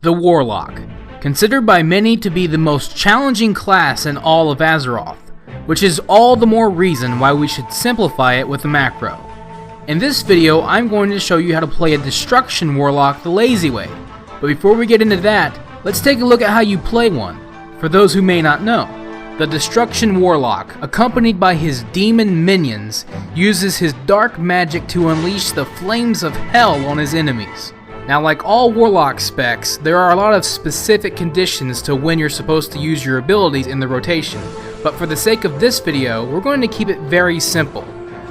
The Warlock, considered by many to be the most challenging class in all of Azeroth, which is all the more reason why we should simplify it with a macro. In this video, I'm going to show you how to play a Destruction Warlock the lazy way, but before we get into that, let's take a look at how you play one, for those who may not know. The Destruction Warlock, accompanied by his demon minions, uses his dark magic to unleash the flames of hell on his enemies. Now, like all Warlock specs, there are a lot of specific conditions to when you're supposed to use your abilities in the rotation, but for the sake of this video, we're going to keep it very simple.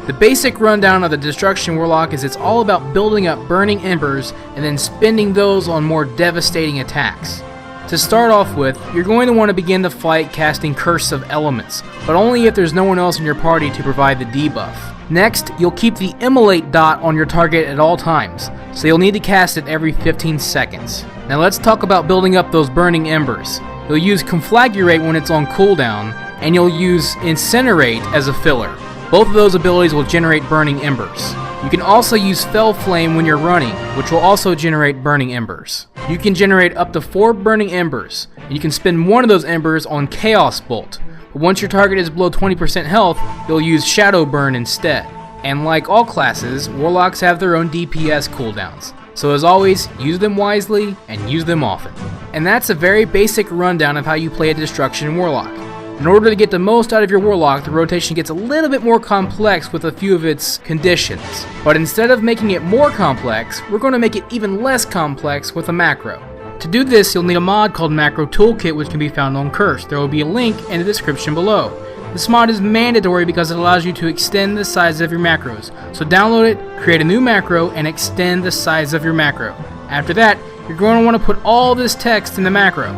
The basic rundown of the Destruction Warlock is it's all about building up burning embers and then spending those on more devastating attacks. To start off with, you're going to want to begin the fight casting Curse of Elements, but only if there's no one else in your party to provide the debuff. Next, you'll keep the Immolate dot on your target at all times, so you'll need to cast it every 15 seconds. Now let's talk about building up those burning embers. You'll use Conflagrate when it's on cooldown, and you'll use Incinerate as a filler. Both of those abilities will generate burning embers. You can also use Fell Flame when you're running, which will also generate burning embers. You can generate up to 4 burning embers, and you can spend one of those embers on Chaos Bolt. But once your target is below 20% health, you'll use Shadow Burn instead. And like all classes, Warlocks have their own DPS cooldowns. So as always, use them wisely and use them often. And that's a very basic rundown of how you play a Destruction Warlock. In order to get the most out of your Warlock, the rotation gets a little bit more complex with a few of its conditions. But instead of making it more complex, we're going to make it even less complex with a macro. To do this, you'll need a mod called Macro Toolkit, which can be found on Curse. There will be a link in the description below. This mod is mandatory because it allows you to extend the size of your macros. So download it, create a new macro, and extend the size of your macro. After that, you're going to want to put all this text in the macro.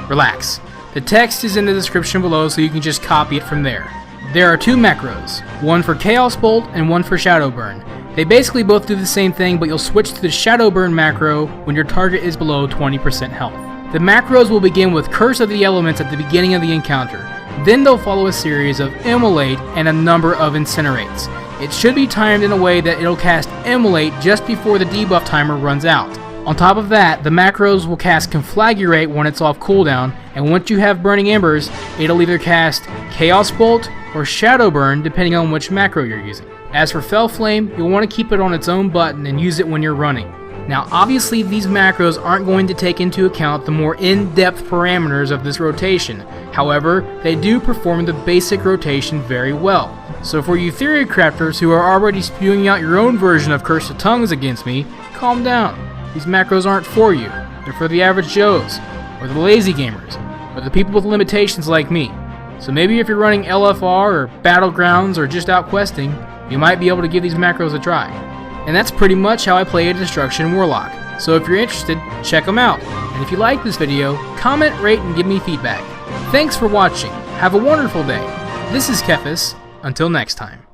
Relax. The text is in the description below, so you can just copy it from there. There are 2 macros, one for Chaos Bolt and one for Shadow Burn. They basically both do the same thing, but you'll switch to the Shadow Burn macro when your target is below 20% health. The macros will begin with Curse of the Elements at the beginning of the encounter. Then they'll follow a series of Immolate and a number of Incinerates. It should be timed in a way that it'll cast Immolate just before the debuff timer runs out. On top of that, the macros will cast Conflagrate when it's off cooldown, and once you have Burning Embers, it'll either cast Chaos Bolt or Shadow Burn depending on which macro you're using. As for Fell Flame, you'll want to keep it on its own button and use it when you're running. Now obviously these macros aren't going to take into account the more in-depth parameters of this rotation. However, they do perform the basic rotation very well. So for you theory crafters who are already spewing out your own version of Curse of Tongues against me, calm down. These macros aren't for you. They're for the average Joes, or the lazy gamers, or the people with limitations like me. So maybe if you're running LFR or Battlegrounds or just out questing, you might be able to give these macros a try. And that's pretty much how I play a Destruction Warlock. So if you're interested, check them out. And if you like this video, comment, rate, and give me feedback. Thanks for watching. Have a wonderful day. This is TheKephas. Until next time.